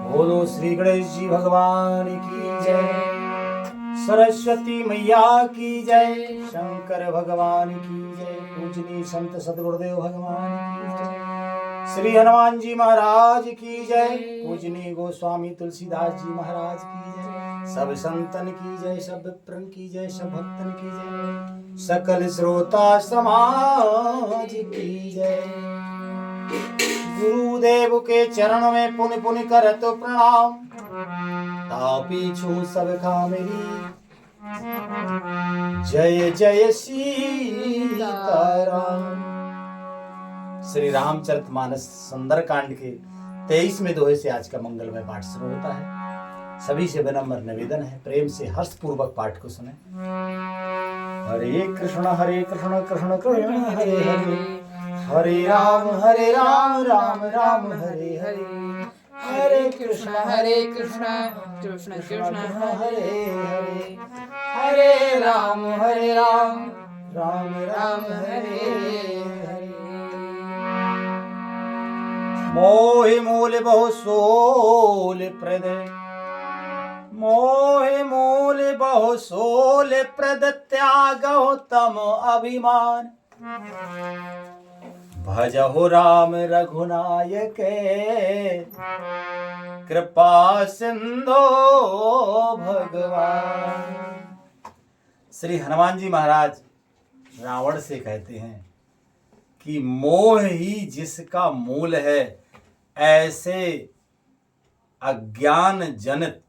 बोलो श्री गणेश जी भगवान की जय, सरस्वती मैया की जय, शंकर भगवान की जय, पूजनीय संत सदगुरुदेव भगवान की जय, श्री हनुमान जी महाराज की जय, पूजनीय गोस्वामी तुलसीदास जी महाराज की जय, सब संतन की जय, सब विप्रन की जय, सब भक्तन की जय, सकल श्रोता समाज की जय। गुरुदेव के चरण में पुन पुन करत प्रणाम, तापी छू सब खा मेरी, जय जय सीताराम। श्री रामचरितमानस सुंदर कांड के 23वें दोहे से आज का मंगलमय पाठ शुरू होता है। सभी से विनम्र निवेदन है, प्रेम से हर्ष पूर्वक पाठ को सुने। हरे कृष्ण कृष्ण कृष्ण हरे हरे, हरे राम राम राम हरे हरे, हरे कृष्ण कृष्ण कृष्ण हरे हरे, हरे राम राम राम हरे हरे। मोहि मूल बहु सोल प्रद, मोहि मूल बहु सोल प्रद, त्यागहु तम अभिमान, भजहु राम रघुनायक, कृपा सिंधु भगवान। श्री हनुमान जी महाराज रावण से कहते हैं कि मोह ही जिसका मूल है, ऐसे अज्ञान जनित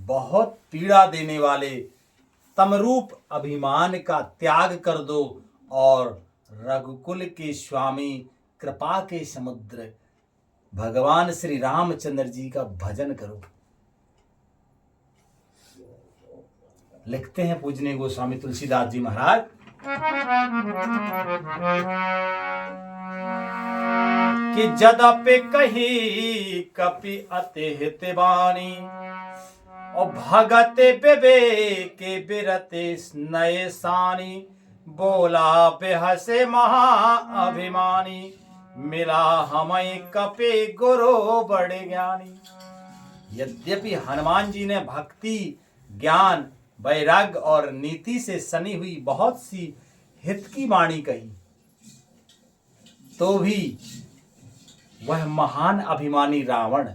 बहुत पीड़ा देने वाले तमरूप अभिमान का त्याग कर दो और रघुकुल के स्वामी, कृपा के समुद्र भगवान श्री रामचंद्र जी का भजन करो। लिखते हैं पूजनीय गोस्वामी तुलसीदास जी महाराज, कि जदपि कही कपि अति हित बानी, और भगत विवेक बिरते नये सानी, बोला बेहसे महा अभिमानी, मिला हमें कपि गुरु बड़े ज्ञानी। यद्यपि हनुमान जी ने भक्ति, ज्ञान, वैराग्य और नीति से सनी हुई बहुत सी हित की वाणी कही, तो भी वह महान अभिमानी रावण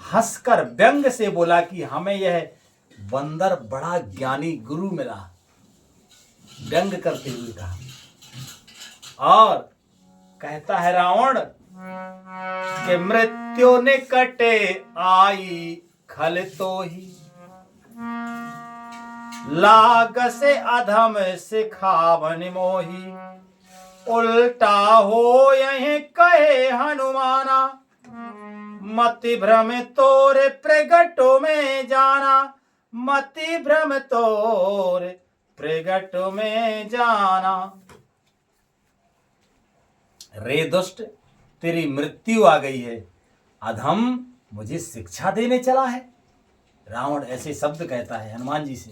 हंसकर व्यंग से बोला कि हमें यह बंदर बड़ा ज्ञानी गुरु मिला, व्यंग करते हुए कहा। और कहता है रावण कि मृत्यु निकटे आई खल तो ही, लाग से अधम सिखावन मोही, उल्टा हो यही कहे हनुमाना, मति भ्रम तोरे प्रगटो में जाना, मति भ्रम तोरे प्रगटो में जाना। रे दुष्ट, तेरी मृत्यु आ गई है, अधम मुझे शिक्षा देने चला है। रावण ऐसे शब्द कहता है हनुमान जी से।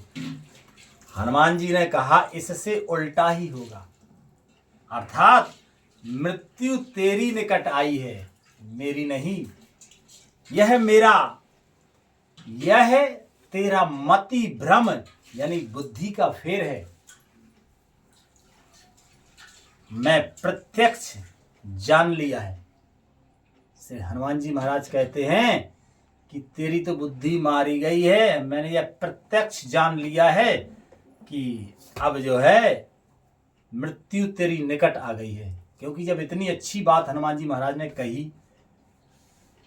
हनुमान जी ने कहा इससे उल्टा ही होगा, अर्थात मृत्यु तेरी निकट आई है, मेरी नहीं। यह मेरा, यह तेरा मति भ्रम यानी बुद्धि का फेर है। मैं प्रत्यक्ष जान लिया है। श्री हनुमान जी महाराज कहते हैं कि तेरी तो बुद्धि मारी गई है, मैंने यह प्रत्यक्ष जान लिया है कि अब जो है मृत्यु तेरी निकट आ गई है। क्योंकि जब इतनी अच्छी बात हनुमान जी महाराज ने कही,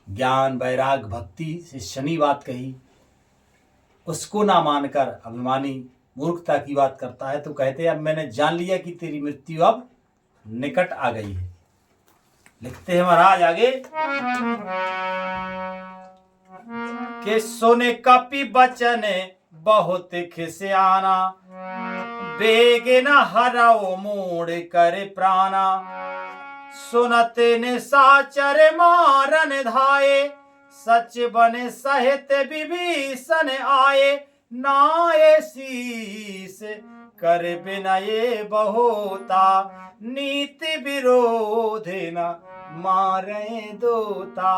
ज्ञान, वैराग, भक्ति से शनि बात कही, उसको ना मानकर अभिमानी मूर्खता की बात करता है, तो कहते हैं अब मैंने जान लिया कि तेरी मृत्यु अब निकट आ गई है। लिखते हैं महाराज आगे कि सुने कपि बचन बहुत खिसियाना, बेग न हरओ मूड करे प्राणा, सुनत निशाचर मारन धाये, सच बन सहित विभीषण आए, नाये शीस कर बिनये बहुता, नीति विरोध न मारे दोता।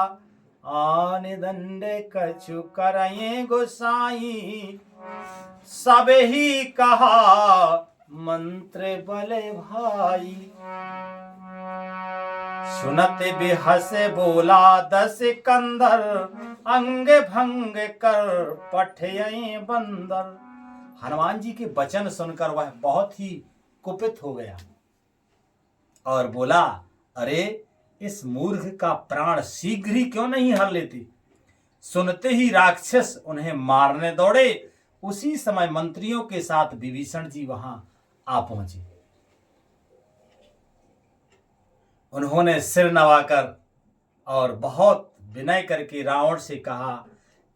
आन दंड कछु करये गोसाई, सब ही कहा मंत्र बल भाई। सुनत बिहस बोला दस कंदर, अंग भंग कर पठयये बंदर। हनुमान जी के वचन सुनकर वह बहुत ही कुपित हो गया और बोला, अरे इस मूर्ख का प्राण शीघ्र ही क्यों नहीं हर लेते। सुनते ही राक्षस उन्हें मारने दौड़े। उसी समय मंत्रियों के साथ विभीषण जी वहां आ पहुंचे। उन्होंने सिर नवाकर और बहुत विनय करके रावण से कहा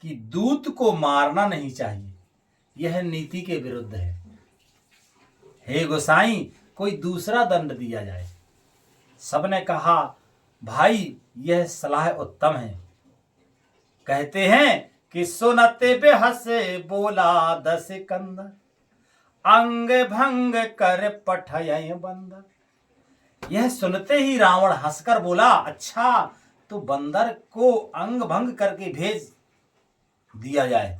कि दूत को मारना नहीं चाहिए, यह नीति के विरुद्ध है। हे गोसाई, कोई दूसरा दंड दिया जाए। सबने कहा, भाई यह सलाह उत्तम है। कहते हैं कि सुनते बेहसे बोला दस कंदर, अंग भंग कर पठयये बंदर। यह सुनते ही रावण हंसकर बोला, अच्छा तो बंदर को अंग भंग करके भेज दिया जाए,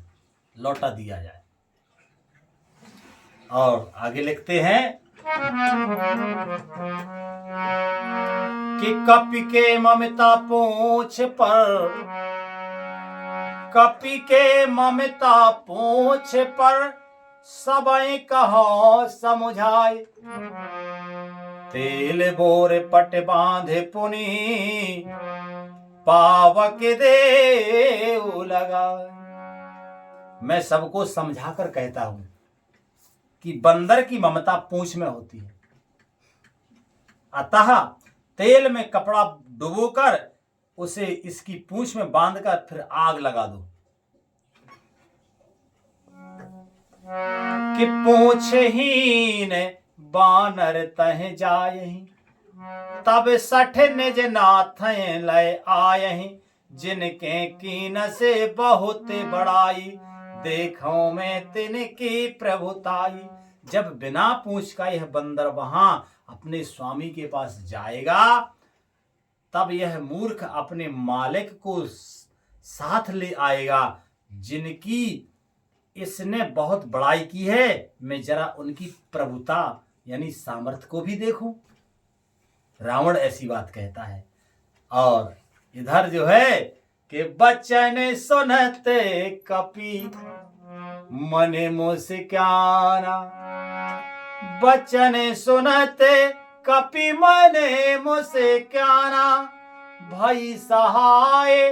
लौटा दिया जाए। और आगे लिखते हैं कि कपि के ममता पूंछ पर, कपि के ममता पूंछ पर सबई कहो समुझाए। तेल बोर पट बांधे पुनि, पावक देव लगाए। मैं सबको समझाकर कहता हूं कि बंदर की ममता पूंछ में होती है, अतः तेल में कपड़ा डुबोकर उसे इसकी पूंछ में बांधकर फिर आग लगा दो कि पूंछहीन बानर तह जायहि, तब सठ निज नाथ लय आयहि। जिनके कीन से बहुत बड़ाई, देखो मैं तिनकी प्रभुताई। जब बिना पूंछ का यह बंदर वहां अपने स्वामी के पास जाएगा, तब यह मूर्ख अपने मालिक को साथ ले आएगा, जिनकी इसने बहुत बड़ाई की है। मैं जरा उनकी प्रभुता यानी सामर्थ्य को भी देखूं। रावण ऐसी बात कहता है। और इधर जो है कि बचन सुनते कपि मने मुस्काना, बचन सुनते कपि मने मुस्काना। भई सहाय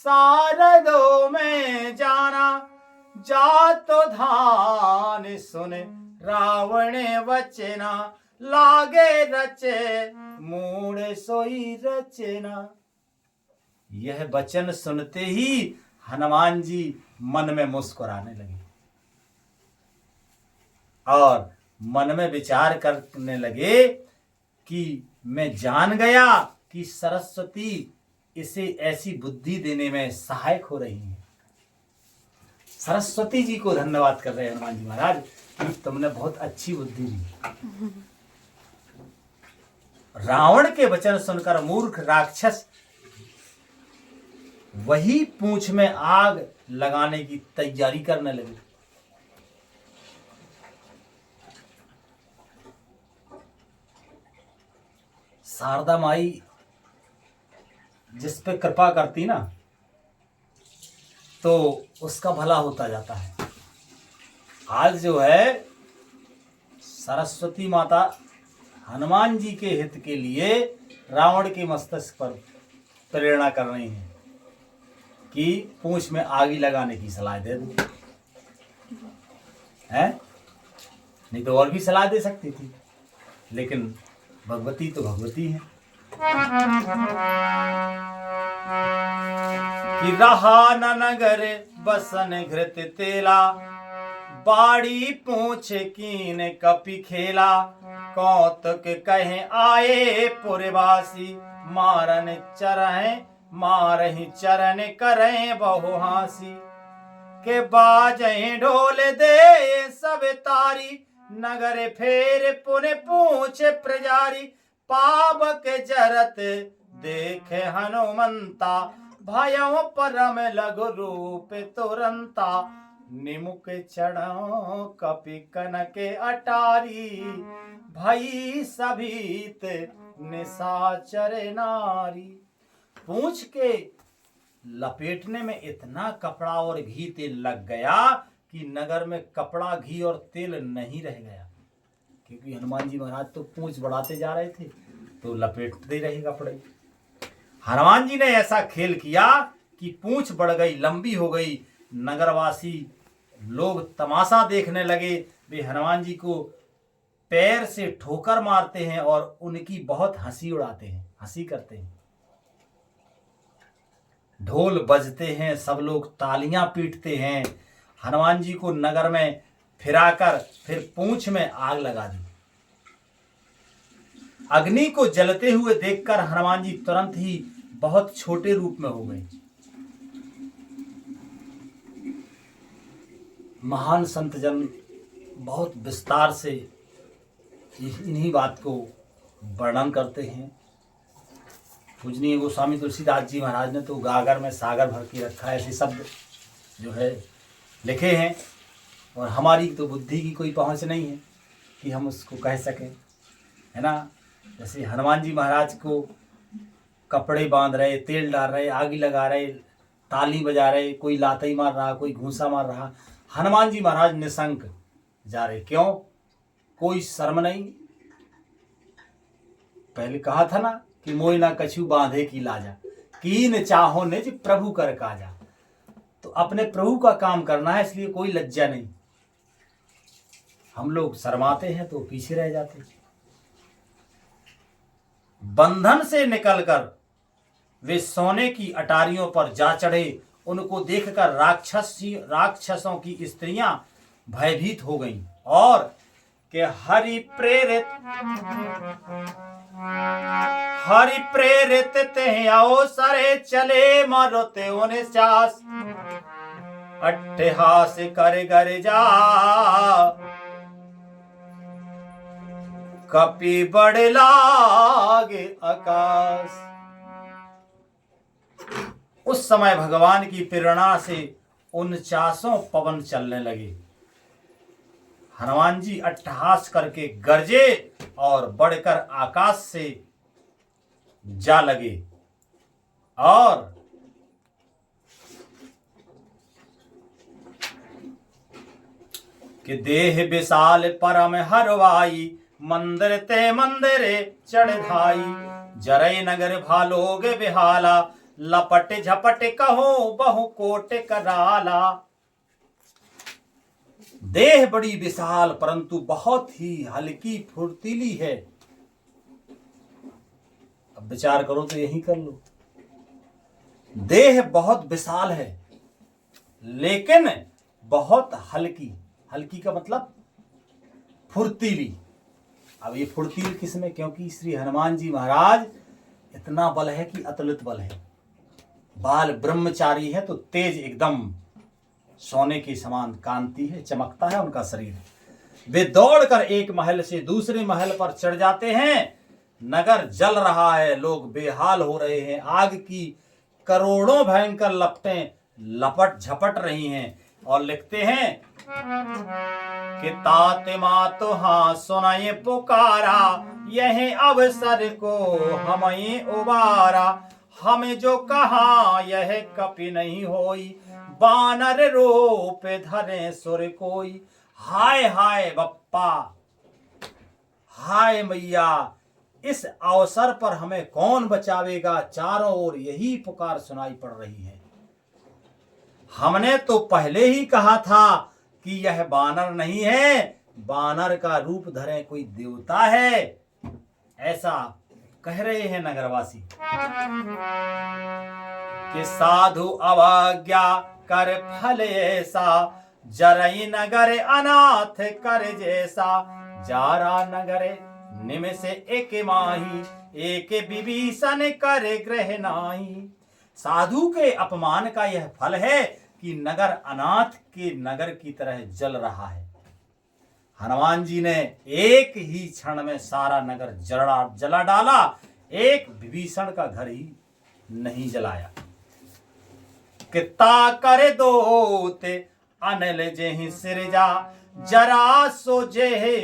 सारदो में जाना, जातो धान सुन रावण वचना। लागे रचे मूड सोई रचना। यह वचन सुनते ही हनुमान जी मन में मुस्कुराने लगे और मन में विचार करने लगे कि मैं जान गया कि सरस्वती इसे ऐसी बुद्धि देने में सहायक हो रही है। सरस्वती जी को धन्यवाद कर रहे हैं हनुमान जी महाराज कि तुमने बहुत अच्छी बुद्धि दी। रावण के वचन सुनकर मूर्ख राक्षस वही पूंछ में आग लगाने की तैयारी करने लगे। शारदा माई जिस पे कृपा करती ना, तो उसका भला होता जाता है। आज जो है सरस्वती माता हनुमान जी के हित के लिए रावण के मस्तिष्क पर प्रेरणा कर रही हैं कि पूंछ में आगी लगाने की सलाह दे दो। है नहीं तो और भी सलाह दे सकती थी, लेकिन भगवती तो भगवती है। कि रहा न नगर बसन घृत तेला, बाड़ी पूछ कीन कपि खेला। कौतुक कहे आए पुरवासी, मारन चरह मारहि चरण करें बहु हासी। के बाजें ढोल दे सब तारी, नगर फेर पुन पूछ प्रजारी। पावक जरत देखे हनुमंता, भयउ परम लघु रूप तुरंता, निमुख चढ़ो कपि कनके अटारी, भई सभीत निशाचर नारी। पूंछ के लपेटने में इतना कपड़ा और घी तेल लग गया कि नगर में कपड़ा घी और तेल नहीं रह गया, क्योंकि हनुमान जी महाराज तो पूंछ बढ़ाते जा रहे थे तो लपेटते रहे कपड़े। हनुमान जी ने ऐसा खेल किया कि पूंछ बढ़ गई, लंबी हो गई। नगरवासी लोग तमाशा देखने लगे। वे हनुमान जी को पैर से ठोकर मारते हैं और उनकी बहुत हंसी उड़ाते हैं, हंसी करते हैं। ढोल बजते हैं, सब लोग तालियां पीटते हैं। हनुमान जी को नगर में फिराकर फिर पूंछ में आग लगा दी। अग्नि को जलते हुए देखकर हनुमान जी तुरंत ही बहुत छोटे रूप में हो गए। महान संत जन बहुत विस्तार से इन्हीं बात को वर्णन करते हैं। पूजनीय गोस्वामी तुलसीदास जी महाराज ने तो गागर में सागर भर के रखा है, ऐसे शब्द जो है लिखे हैं, और हमारी तो बुद्धि की कोई पहुंच नहीं है कि हम उसको कह सकें, है ना। जैसे हनुमान जी महाराज को कपड़े बांध रहे, तेल डाल रहे, आग लगा रहे, ताली बजा रहे, कोई लातई मार रहा, कोई घूंसा मार रहा, हनुमान जी महाराज निशंक जा रहे। क्यों? कोई शर्म नहीं। पहले कहा था ना कि मोय ना कछु बांधे की लाजा, कीन चाहो निज प्रभु कर काजा। तो अपने प्रभु का काम करना है, इसलिए कोई लज्जा नहीं। हम लोग शर्माते हैं तो पीछे रह जाते हैं। बंधन से निकलकर वे सोने की अटारियों पर जा चढ़े। उनको देखकर राक्षसों की स्त्रियां भयभीत हो गईं और कि हरि प्रेरित ते अवसरे चले मरुते 49 अट्ठहास कर गर जा कपि बढ़ लागे आकाश। उस समय भगवान की प्रेरणा से 49 पवन चलने लगे। हनुमान जी अट्टहास करके गरजे और बढ़कर आकाश से जा लगे और कि देह विशाल परम हरवाई, मंदिर ते मंदिरे चढ़ धाई, जरय नगर भालोग बिहाला, लपट झपट कहो बहु कोट कराला। देह बड़ी विशाल परंतु बहुत ही हल्की फुर्तीली है। अब विचार करो तो यही कर लो। देह बहुत विशाल है लेकिन बहुत हल्की। हल्की का मतलब फुर्तीली। अब ये फुर्तीली किसमें? क्योंकि श्री हनुमान जी महाराज इतना बल है कि अतुलित बल है। बाल ब्रह्मचारी है तो तेज एकदम सोने के समान कांति है, चमकता है उनका शरीर। वे दौड़कर एक महल से दूसरे महल पर चढ़ जाते हैं। नगर जल रहा है, लोग बेहाल हो रहे हैं। आग की करोड़ों भयंकर लपटें लपट झपट रही हैं और लिखते हैं कि ताते मा तो हाँ सुनाए पुकारा, यह अवसर को हमें उबारा, हमें जो कहा यह कपि नहीं होई, बानर रूप धरे सुर कोई। हाय हाय बप्पा, हाय मैया, इस अवसर पर हमें कौन बचावेगा? चारों ओर यही पुकार सुनाई पड़ रही है। हमने तो पहले ही कहा था कि यह बानर नहीं है, बानर का रूप धरे कोई देवता है, ऐसा कह रहे हैं नगरवासी। कि साधु अवज्ञा कर फल ऐसा, जरई नगर अनाथ कर जैसा, जारा नगर निमिष एक माही, एक विभीषण कर ग्रह नाही। साधु के अपमान का यह फल है कि नगर अनाथ के नगर की तरह जल रहा है। हनुमान जी ने एक ही क्षण में सारा नगर जला डाला, एक विभीषण का घर ही नहीं जलाया। किता कर दोते अनल जेहि सिरजा जरा सो जेहि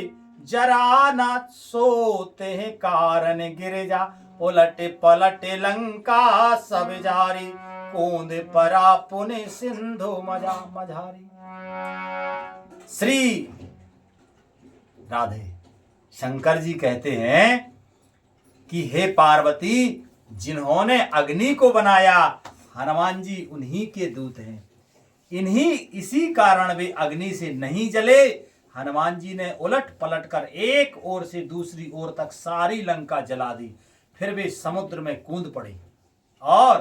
जरा न सोते कारण गिरजा उलट पलट लंका सब जारी कूद परा पुनि सिंधु मजा मझारी। श्री राधे शंकर जी कहते हैं कि हे पार्वती, जिन्होंने अग्नि को बनाया हनुमान जी उन्हीं के दूत हैं, इसी कारण वे अग्नि से नहीं जले। हनुमान जी ने उलट पलट कर एक ओर से दूसरी ओर तक सारी लंका जला दी। फिर वे समुद्र में कूद पड़े और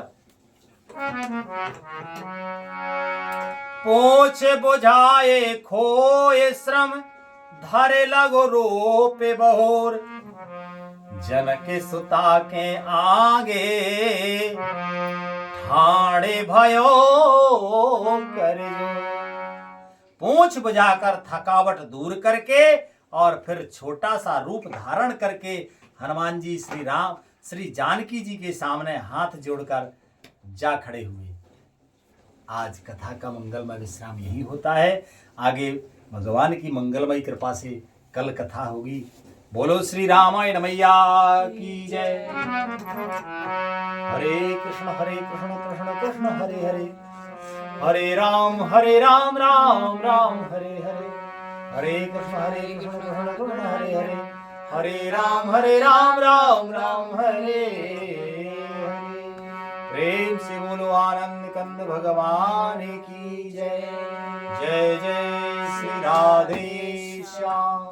पोछ बुझाए खोए श्रम धरे लगो रोपे बहोर जनक सुता के आगे ठाणे भयो कर पूंछ बुझाकर थकावट दूर करके और फिर छोटा सा रूप धारण करके हनुमान जी श्री जानकी जी के सामने हाथ जोड़कर जा खड़े हुए। आज कथा का मंगलमय विश्राम यही होता है। आगे भगवान की मंगलमयी कृपा से कल कथा होगी। बोलो श्री रामायण मैया की जय। हरे कृष्ण कृष्ण कृष्ण हरे हरे, हरे राम राम राम हरे हरे, हरे कृष्ण कृष्ण कृष्ण हरे हरे, हरे राम राम राम हरे हरे। प्रेम से बोलो आनंद कंद भगवान की जय। जय जय श्री राधे श्याम।